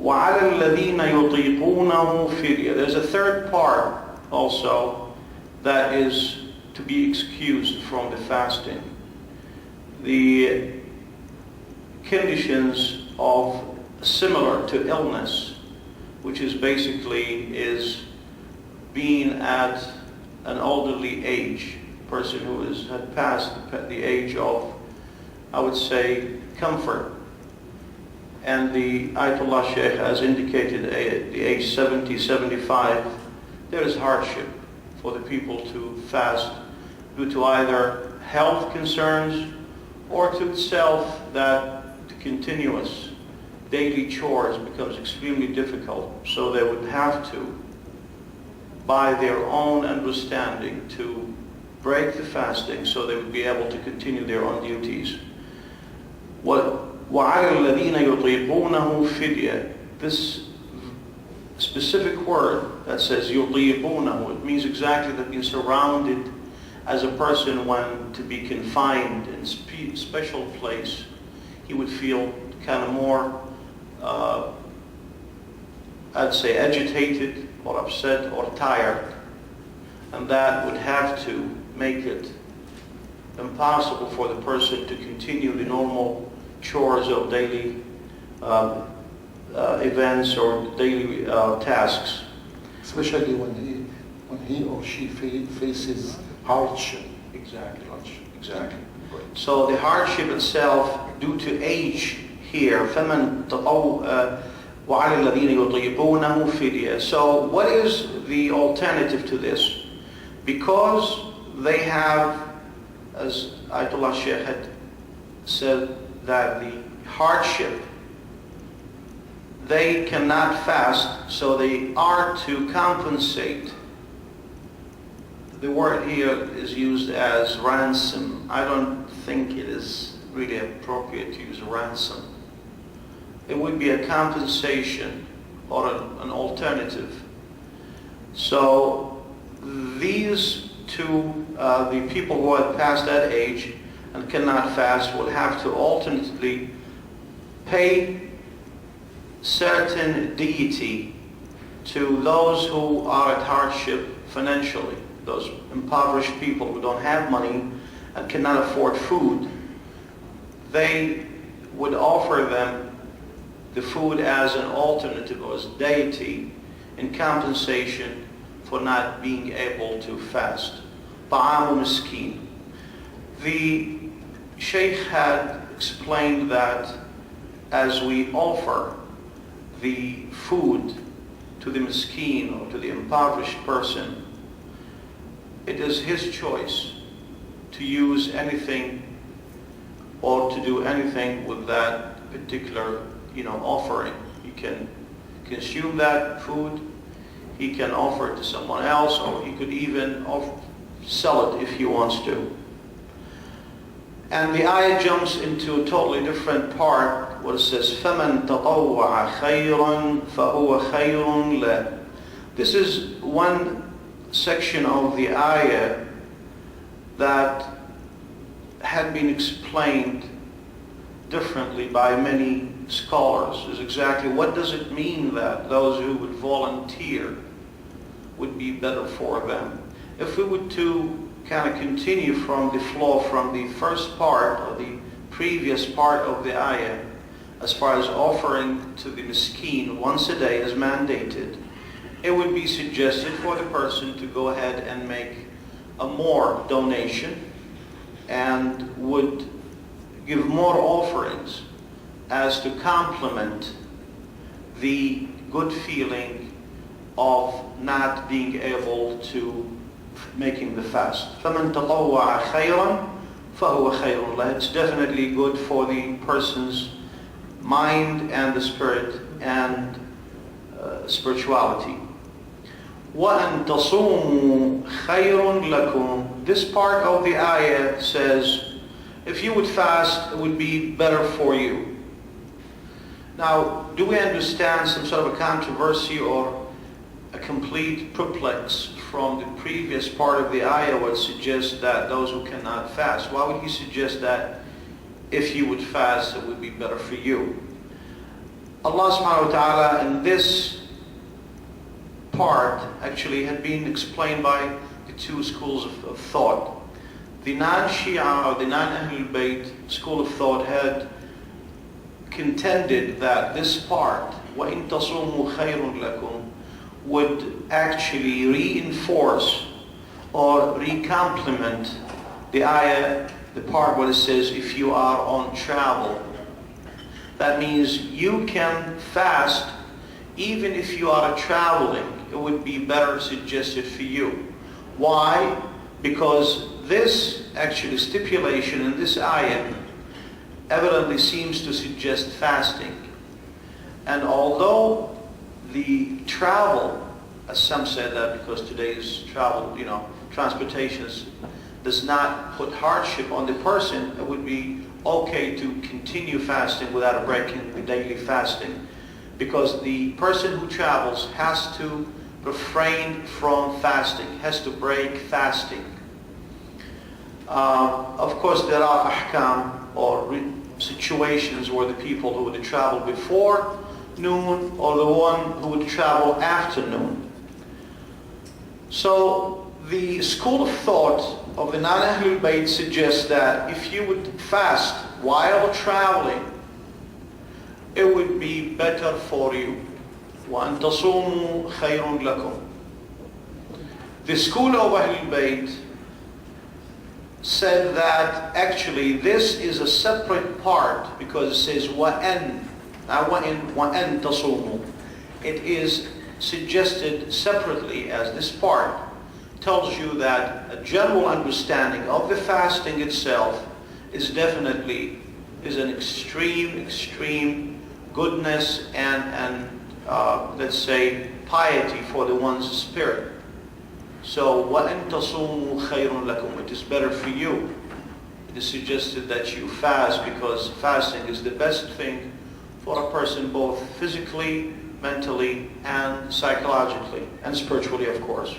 وَعَلَى الَّذِينَ يُطِيقُونَهُ فِدْيَةٌ. There's a third part also that is to be excused from the fasting. The conditions of similar to illness, which is basically is being at an elderly age, person who had passed the age of, I would say, comfort. And the Ayatollah Sheikh has indicated the age 70, 75, there is hardship for the people to fast due to either health concerns or to itself that the continuous daily chores becomes extremely difficult. So they would have to, by their own understanding, to break the fasting so they would be able to continue their own duties. وَعَلَى الَّذِينَ يُطِيقُونَهُ فِدْيَةٌ. This specific word that says يُطِيقُونَهُ, it means exactly that being surrounded as a person when to be confined in a special place, he would feel kind of more, I'd say, agitated or upset or tired. And that would have to make it impossible for the person to continue the normal chores of daily events or daily tasks. Especially when he or she faces hardship. Exactly. Right. So the hardship itself, due to age here, فَمَنْ وَعَلَى الَّذِينَ يُطِيقُونَهُ فِدْيَةٌ. So what is the alternative to this? Because they have, as Ayatollah Sheikh had said, that the hardship, they cannot fast, so they are to compensate. The word here is used as ransom. I don't think it is really appropriate to use ransom. It would be a compensation or an alternative. So these two, the people who have passed that age and cannot fast will have to alternately pay certain deity to those who are at hardship financially, those impoverished people who don't have money and cannot afford food. They would offer them the food as an alternative or as deity in compensation for not being able to fast. طعام مسكين. The Sheikh had explained that as we offer the food to the miskeen or to the impoverished person, it is his choice to use anything or to do anything with that particular, offering. He can consume that food, he can offer it to someone else, or he could even sell it if he wants to. And the ayah jumps into a totally different part where it says, فَمَنْ تَطَوَّعَ خَيْرًا فَهُوَ خَيْرٌ لَهُ. This is one section of the ayah that had been explained differently by many scholars. Is exactly what does it mean that those who would volunteer would be better for them. If we were to kind of continue from the flow from the first part or the previous part of the ayah, as far as offering to the miskeen once a day as mandated, it would be suggested for the person to go ahead and make a more donation and would give more offerings as to complement the good feeling of not being able to making the fast. فَمَنْ تَطَوَّعَ خَيْرًا فَهُوَ خَيْرٌ لَهُ. It's definitely good for the person's mind and the spirit and spirituality. وَأَنْ تَصُومُوا خَيْرٌ لَكُمْ. This part of the ayah says, if you would fast, it would be better for you. Now, do we understand some sort of a controversy or a complete perplex from the previous part of the ayah where it suggests that those who cannot fast? Why would he suggest that if you would fast, it would be better for you? Allah subhanahu wa ta'ala in this part actually had been explained by the two schools of thought. The non-Shia or the non-Ahlul Bayt school of thought had contended that this part, وَإِن تَصُومُوا خَيْرٌ لَكُمْ, would actually reinforce or recomplement the ayah, the part where it says, if you are on travel. That means you can fast even if you are traveling. It would be better suggested for you. Why? Because this actually stipulation in this ayah evidently seems to suggest fasting. And although the travel, as some said that because today's travel, transportation does not put hardship on the person, it would be okay to continue fasting without breaking the daily fasting. Because the person who travels has to refrain from fasting, has to break fasting. Of course, there are ahkam or situations where the people who would travel before noon or the one who would travel after noon. So the school of thought of the non-Ahlul Bayt suggests that if you would fast while traveling, it would be better for you. وَأَن تَصُومُوا خَيْرٌ لَكُمْ. The school of Ahlul Bayt said that actually this is a separate part because it says وَأَن تَصُومُوا. It is suggested separately as this part tells you that a general understanding of the fasting itself is definitely an extreme goodness and let's say piety for the one's spirit. So وَأَن تَصُومُوا خَيْرٌ لَكُمْ. It is better for you. It is suggested that you fast because fasting is the best thing for a person both physically, mentally, and psychologically, and spiritually, of course.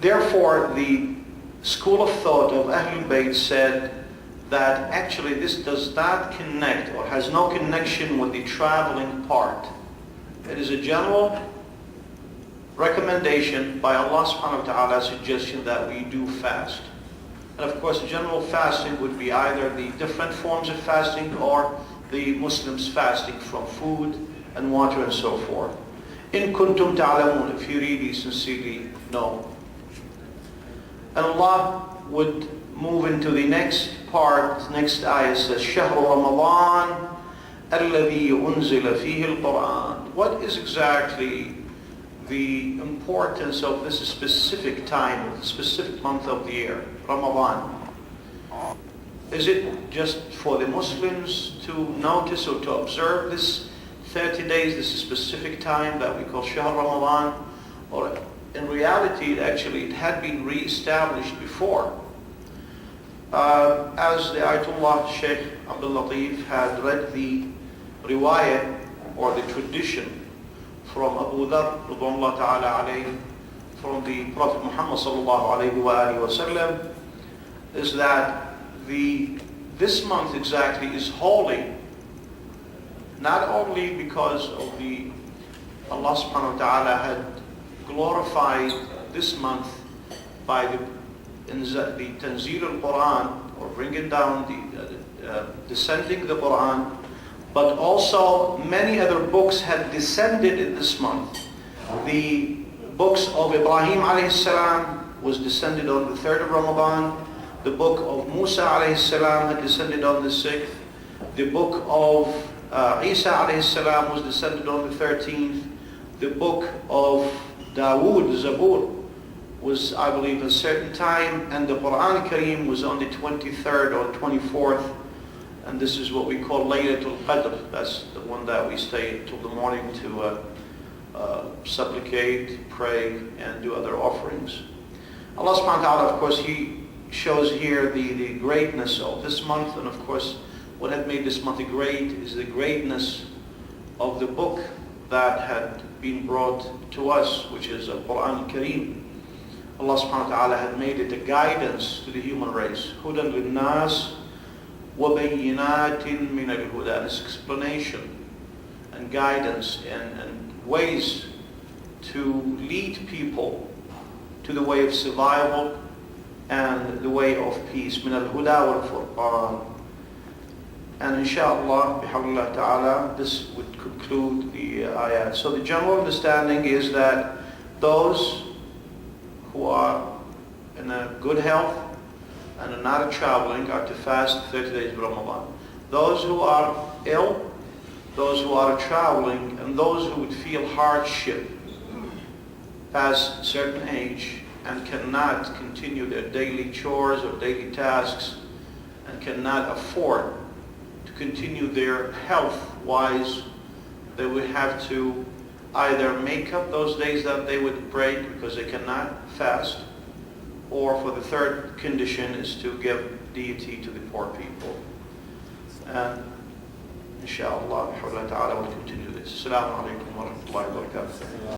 Therefore, the school of thought of Ahlul Bayt said that actually this does not connect or has no connection with the traveling part. It is a general recommendation by Allah subhanahu wa ta'ala, suggestion that we do fast. And of course, general fasting would be either the different forms of fasting or the Muslims fasting from food and water and so forth. In kuntum ta'lamun, if you really sincerely know. And Allah would move into the next part, next ayah says, شهر رمضان الذي أنزل فيه القرآن. What is exactly the importance of this specific time, specific month of the year, Ramadan? Is it just for the Muslims to notice or to observe this 30 days, this specific time that we call Shahr Ramadan? Or in reality, actually, it had been re-established before. As the Ayatollah Sheikh Abdallatif had read the riwayah or the tradition from Abu Dhar radhiyallahu ta'ala alayhi, from the Prophet Muhammad sallallahu alayhi wa sallam, is that this month exactly is holy, not only because of Allah subhanahu wa ta'ala had glorified this month by the Tanzeel al-Quran, or bringing down descending the Quran, but also many other books had descended in this month. The books of Ibrahim alayhi salam was descended on the 3rd of Ramadan. The book of Musa alayhi salam had descended on the 6th. The book of Isa alayhi salam was descended on the 13th. The book of Dawood, Zabur, was, I believe, a certain time, and the Quran Kareem was on the 23rd or 24th, and this is what we call Laylatul Qadr. That's the one that we stay till the morning to supplicate, pray, and do other offerings. Allah subhanahu wa ta'ala, of course, He shows here the greatness of this month, and of course, what had made this month great is the greatness of the book that had been brought to us, which is the Quran Kareem. Allah subhanahu wa ta'ala had made it a guidance to the human race. Hudan lin-nas وَبَيِّنَاتٍ مِنَ الْهُدَى. This explanation and guidance and ways to lead people to the way of survival and the way of peace. مِنَ الْهُدَى وَالْفُرْقَانِ. And inshallah, bihamdillah ta'ala, this would conclude the ayat. So the general understanding is that those who are in a good health and are not traveling are to fast 30 days of Ramadan. Those who are ill, those who are traveling, and those who would feel hardship past a certain age and cannot continue their daily chores or daily tasks and cannot afford to continue their health-wise, they would have to either make up those days that they would break because they cannot fast, or for the third condition is to give deity to the poor people. And inshallah, we'll continue this. Assalamu alaikum wa rahmatullahi wa barakatuh.